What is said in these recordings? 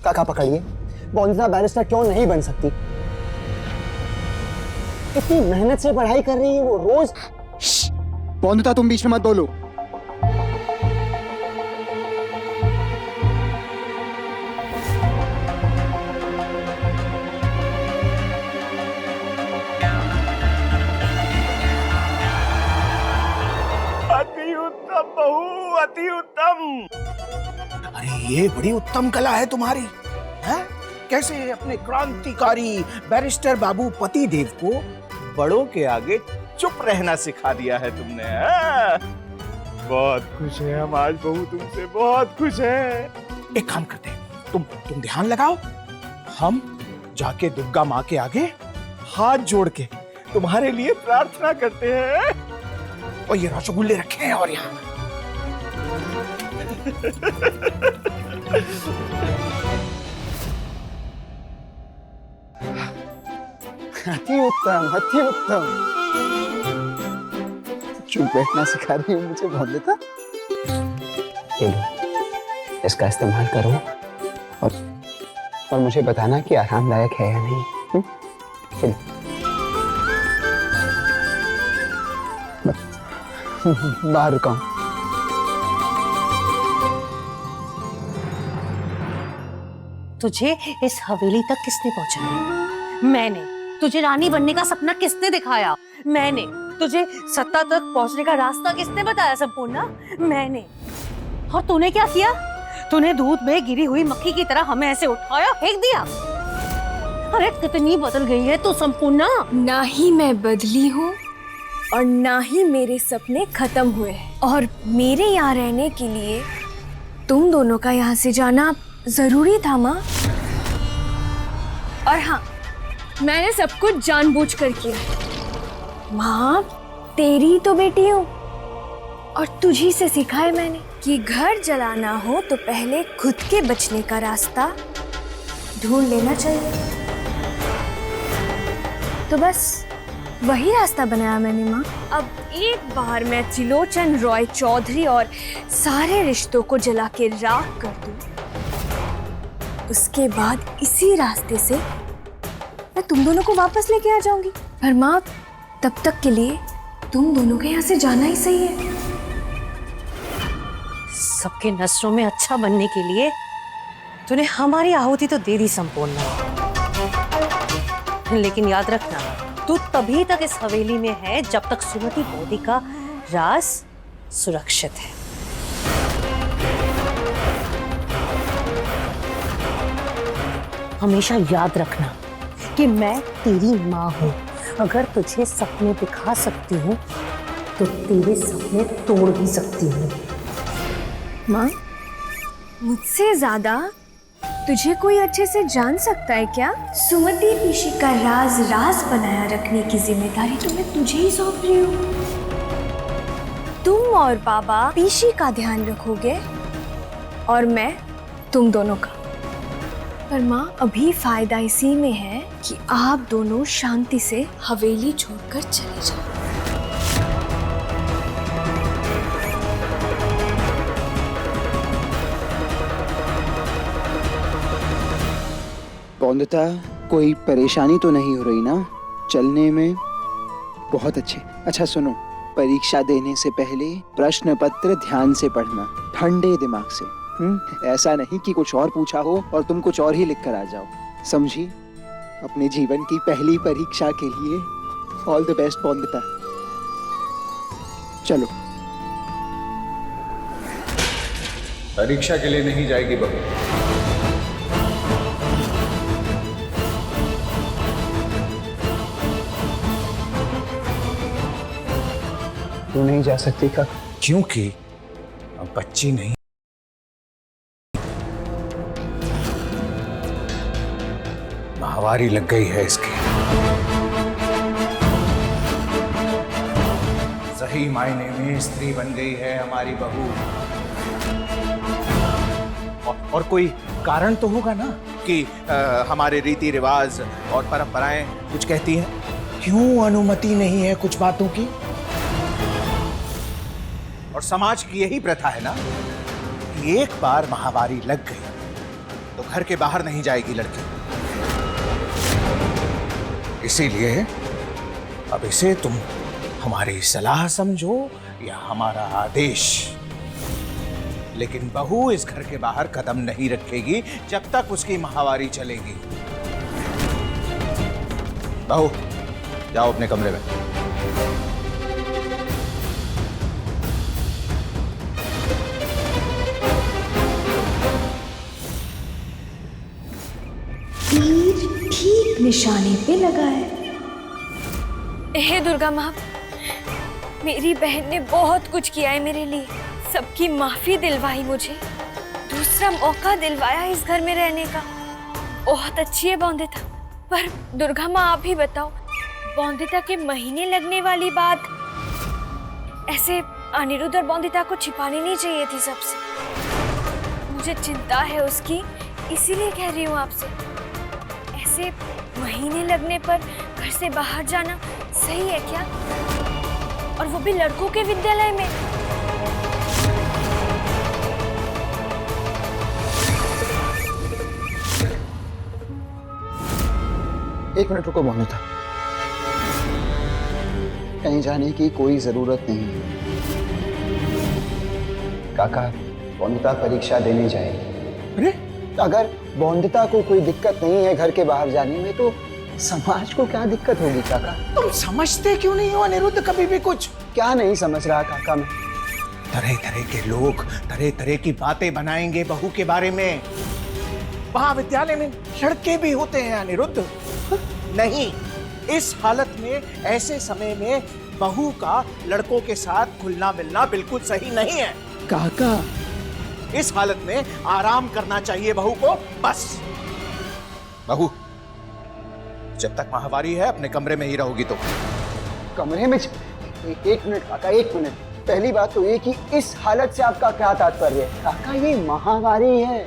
काका पकड़िए, पौंदिता बैरिस्टर क्यों नहीं बन सकती? इतनी मेहनत से पढ़ाई कर रही है वो रोज। पौंदिता तुम बीच में मत बोलो। अति उत्तम बहू, अति उत्तम। अरे ये बड़ी उत्तम कला है तुम्हारी, है? कैसे अपने क्रांतिकारी बैरिस्टर बाबू पति देव को बड़ों के आगे चुप रहना सिखा दिया है तुमने, है? बहुत खुश है हम आज बहू तुमसे, बहुत खुश है। एक काम करते हैं, तुम ध्यान लगाओ, हम जाके दुर्गा माँ के आगे हाथ जोड़ के तुम्हारे लिए प्रार्थना करते हैं। और ये रसगुल्ले रखे हैं और यहाँ अति उत्तम, अति उत्तम। चुप बैठना सिखा रही हो मुझे पौंदिता। ये लो, इसका इस्तेमाल करो और मुझे बताना कि आरामदायक है या नहीं। चलो बाहर रुका। तुझे इस हवेली तक किसने पहुंचाया? मैंने। तुझे रानी बनने का सपना किसने दिखाया? मैंने। तुझे सत्ता तक पहुंचने का रास्ता किसने बताया संपूर्णा? मैंने। और तूने क्या किया? तूने दूध में गिरी हुई मक्खी की तरह हमें ऐसे उठाया, फेंक दिया। अरे कितनी बदल गई है तू संपूर्णा। ना ही मैं बदली हूँ और ना ही मेरे सपने खत्म हुए हैं। और मेरे यहाँ रहने के लिए तुम दोनों का यहाँ से जाना जरूरी था माँ। और हाँ, मैंने सब कुछ जानबूझकर किया। माँ, तेरी तो बेटी हूँ और तुझी से सीखा है मैंने कि घर जलाना हो तो पहले खुद के बचने का रास्ता ढूंढ लेना चाहिए। तो बस वही रास्ता बनाया मैंने माँ। अब एक बार मैं त्रिलोचन रॉय चौधरी और सारे रिश्तों को जला के राख कर दूं, उसके बाद इसी रास्ते से मैं तुम दोनों को वापस लेके आ जाऊंगी। पर माँ, तब तक के लिए तुम दोनों के यहाँ से जाना ही सही है। सबके नजरों में अच्छा बनने के लिए तूने हमारी आहुति तो दे दी संपूर्णा, लेकिन याद रखना, तू तभी तक इस हवेली में है जब तक सुमति बोधी का राज सुरक्षित है। हमेशा याद रखना कि मैं तेरी माँ हूँ। अगर तुझे सपने दिखा सकती हूँ तो तेरे सपने तोड़ भी सकती हूँ। माँ, मुझसे ज्यादा तुझे कोई अच्छे से जान सकता है क्या? सुमति पीशी का राज बनाया रखने की जिम्मेदारी तो मैं तुझे ही सौंप रही हूँ। तुम और बाबा पीशी का ध्यान रखोगे और मैं तुम दोनों का। पर माँ, अभी फायदा इसी में है कि आप दोनों शांति से हवेली छोड़कर चले जाओ। पौंदिता, कोई परेशानी तो नहीं हो रही ना चलने में? बहुत अच्छे। अच्छा सुनो, परीक्षा देने से पहले प्रश्न पत्र ध्यान से पढ़ना, ठंडे दिमाग से। ऐसा नहीं कि कुछ और पूछा हो और तुम कुछ और ही लिख कर आ जाओ, समझी? अपने जीवन की पहली परीक्षा के लिए ऑल द बेस्ट पौंदिता। चलो। परीक्षा के लिए नहीं जाएगी बहू। तू नहीं जा सकती का? क्योंकि अब बच्ची नहीं, महावारी लग गई है इसकी। सही मायने में स्त्री बन गई है हमारी बहू। और कोई कारण तो होगा ना कि हमारे रीति रिवाज और परंपराएं कुछ कहती हैं। क्यों अनुमति नहीं है कुछ बातों की? और समाज की यही प्रथा है ना कि एक बार महावारी लग गई तो घर के बाहर नहीं जाएगी लड़की। इसीलिए अब इसे तुम हमारी सलाह समझो या हमारा आदेश, लेकिन बहू इस घर के बाहर कदम नहीं रखेगी जब तक उसकी माहवारी चलेगी। बहू जाओ अपने कमरे में। तीर ठीक निशाने पे लगा है। हे दुर्गा माँ, मेरी बहन ने बहुत कुछ किया है मेरे लिए, सबकी माफी दिलवाई, मुझे दूसरा मौका दिलवाया इस घर में रहने का। बहुत अच्छी है बौंदिता। पर दुर्गा माँ आप ही बताओ, बौंदिता के महीने लगने वाली बात ऐसे अनिरुद्ध और बौंदिता को छिपानी नहीं चाहिए थी सबसे। मुझे चिंता है उसकी, इसीलिए कह रही हूँ आपसे। ऐसे महीने लगने पर घर से बाहर जाना सही है क्या? और वो भी लड़कों के विद्यालय में। एक मिनट रुको बौंदिता, कहीं जाने की कोई जरूरत नहीं है। काका, बौंदिता परीक्षा देने जाएगी। अरे अगर बौंदिता को कोई दिक्कत नहीं है घर के बाहर जाने में, तो समाज को क्या दिक्कत होगी काका? तुम समझते क्यों नहीं हो अनिरुद्ध कभी भी कुछ? क्या नहीं समझ रहा काका मैं? तरह तरह के लोग तरह तरह की बातें बनाएंगे बहू के बारे में। वहां विद्यालय में लड़के भी होते हैं अनिरुद्ध। नहीं, इस हालत में, ऐसे समय में बहू का लड़कों के साथ घुलना मिलना बिल्कुल सही नहीं है। काका, इस हालत में आराम करना चाहिए बहू को, बस। बहू, जब तक माहवारी है अपने कमरे में ही रहोगी। तो कमरे में एक मिनट काका, एक मिनट। पहली बात तो ये कि इस हालत से आपका क्या तात्पर्य है? काका, ये महामारी है,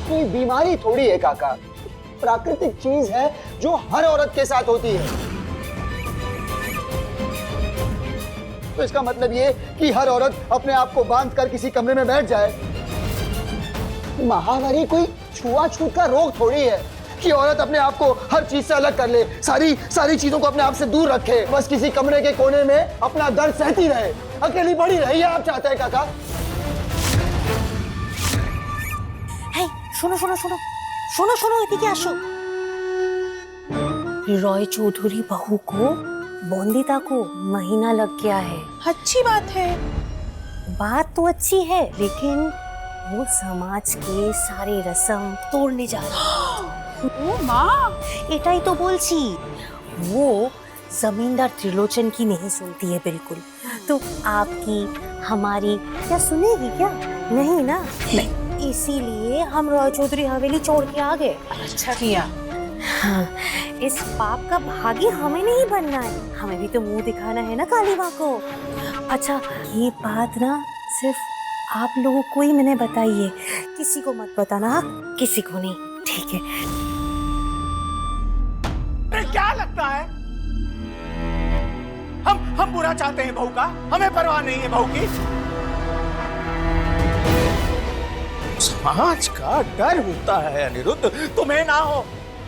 कोई बीमारी थोड़ी है काका। प्राकृतिक चीज है जो हर औरत के साथ होती है। तो इसका मतलब ये कि हर औरत अपने आप को बांध कर किसी कमरे में बैठ जाए। महामारी कोई छुआछूत का रोग थोड़ी है कि औरत अपने आप को हर चीज से अलग कर ले, सारी चीजों को अपने आप से दूर रखे, बस किसी कमरे के कोने में अपना दर्द सहती रहे, अकेली पड़ी रहे। ये आप चाहते हैं काका? हे, শোনো শোনো শোনো শোনো শোনো, এদিকে আসো। रॉय चौधरी बहू को, बौंदिता को महीना लग गया है। अच्छी बात है। बात तो अच्छी है, लेकिन वो समाज के सारे रस्म तोड़ने जा रहा है। ओ माँ, एटाई तो बोलছি, वो जमींदार त्रिलोचन की नहीं सुनती है बिल्कुल। तो आपकी, हमारी क्या सुनेगी क्या? नहीं ना? नहीं। इसीलिए हम रॉय चौधरी हवेली छोड़ के आ गए। अच्छा किया। हाँ, इस पाप का भागी हमें नहीं बनना है, हमें भी तो मुंह दिखाना है ना काली माँ को। अच्छा, ये बात ना सिर्फ आप लोगों को ही मैंने बताई है, किसी को मत बताना। हाँ, किसी को नहीं, ठीक है? क्या लगता है हम बुरा चाहते हैं बहू का? हमें परवाह नहीं है बहू की। समाज का डर होता है अनिरुद्ध, तुम्हें ना हो।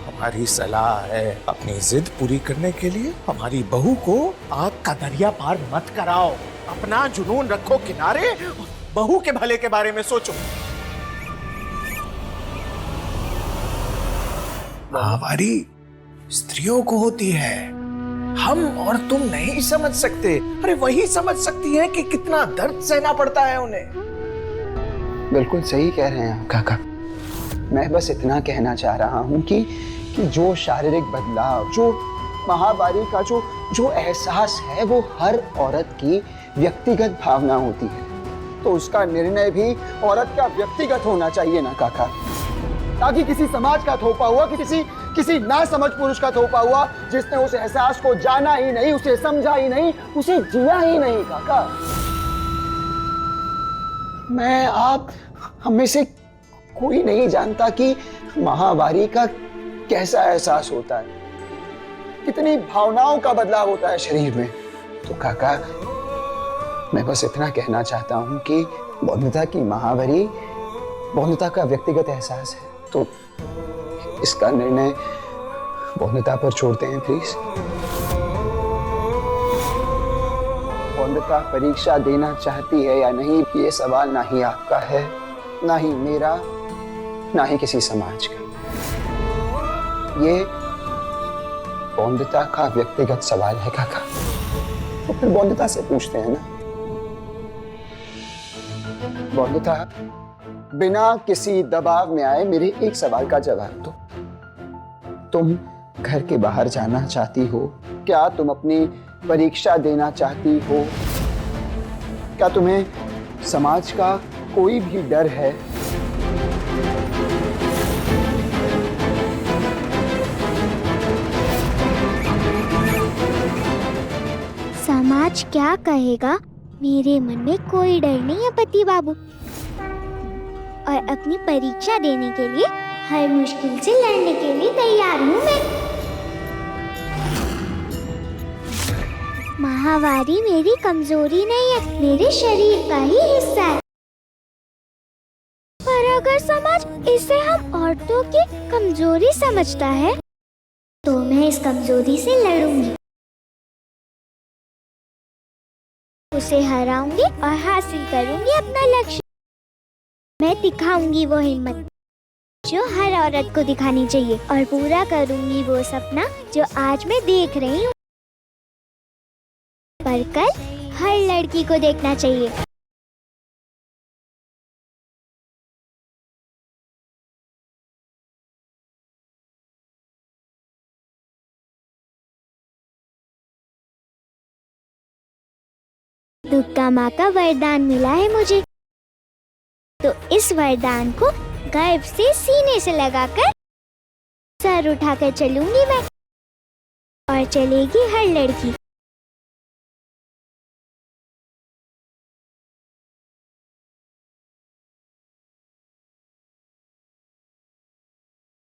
हमारी सलाह है, अपनी जिद पूरी करने के लिए हमारी बहू को आग का दरिया पार मत कराओ। अपना जुनून रखो किनारे, बहू के भले के बारे में सोचो। माहवारी स्त्रियों को होती है, हम और तुम नहीं समझ सकते। अरे वही समझ सकती है कि कितना दर्द सहना पड़ता है उन्हें। बिल्कुल सही कह रहे हैं आप काका। मैं बस इतना कहना चाह रहा हूँ कि जो शारीरिक बदलाव, जो महामारी का जो एहसास है, वो हर औरत की व्यक्तिगत भावना होती है। तो उसका निर्णय भी औरत का व्यक्तिगत होना चाहिए ना काका, ताकि किसी समाज का थोपा हुआ, किसी नासमझ पुरुष का थोपा हुआ, जिसने उस एहसास को जाना ही नहीं, उसे समझा ही नहीं, उसे जिया ही नहीं काका। मैं, आप, हम में से कोई नहीं जानता कि महामारी का कैसा एहसास होता है, कितनी भावनाओं का बदलाव होता है शरीर में। तो काका, मैं बस इतना कहना चाहता हूँ कि बौंदिता की महामारी बौंदिता का व्यक्तिगत एहसास है, तो इसका निर्णय वंदिता पर छोड़ते हैं प्लीज। वंदिता परीक्षा देना चाहती है या नहीं, ये सवाल ना ही आपका है, ना ही मेरा, ना ही किसी समाज का। ये वंदिता का व्यक्तिगत सवाल है काका। तो फिर वंदिता से पूछते हैं ना। वंदिता, बिना किसी दबाव में आए मेरे एक सवाल का जवाब दो। तुम घर के बाहर जाना चाहती हो? क्या तुम अपनी परीक्षा देना चाहती हो? क्या तुम्हें समाज का कोई भी डर है? समाज क्या कहेगा, मेरे मन में कोई डर नहीं है पति बाबू। और अपनी परीक्षा देने के लिए हर मुश्किल से लड़ने के लिए तैयार हूँ मैं। माहवारी मेरी कमजोरी नहीं है, मेरे शरीर का ही हिस्सा है। पर अगर समाज इसे हम औरतों की कमजोरी समझता है तो मैं इस कमजोरी से लड़ूंगी, उसे हराऊंगी और हासिल करूंगी अपना लक्ष्य। मैं दिखाऊंगी वो हिम्मत जो हर औरत को दिखानी चाहिए और पूरा करूंगी वो सपना जो आज मैं देख रही हूँ, पर कल हर लड़की को देखना चाहिए। दुर्गा माँ का वरदान मिला है मुझे, तो इस वरदान को गर्व से सीने से लगाकर सर उठाकर चलूंगी मैं, और चलेगी हर लड़की।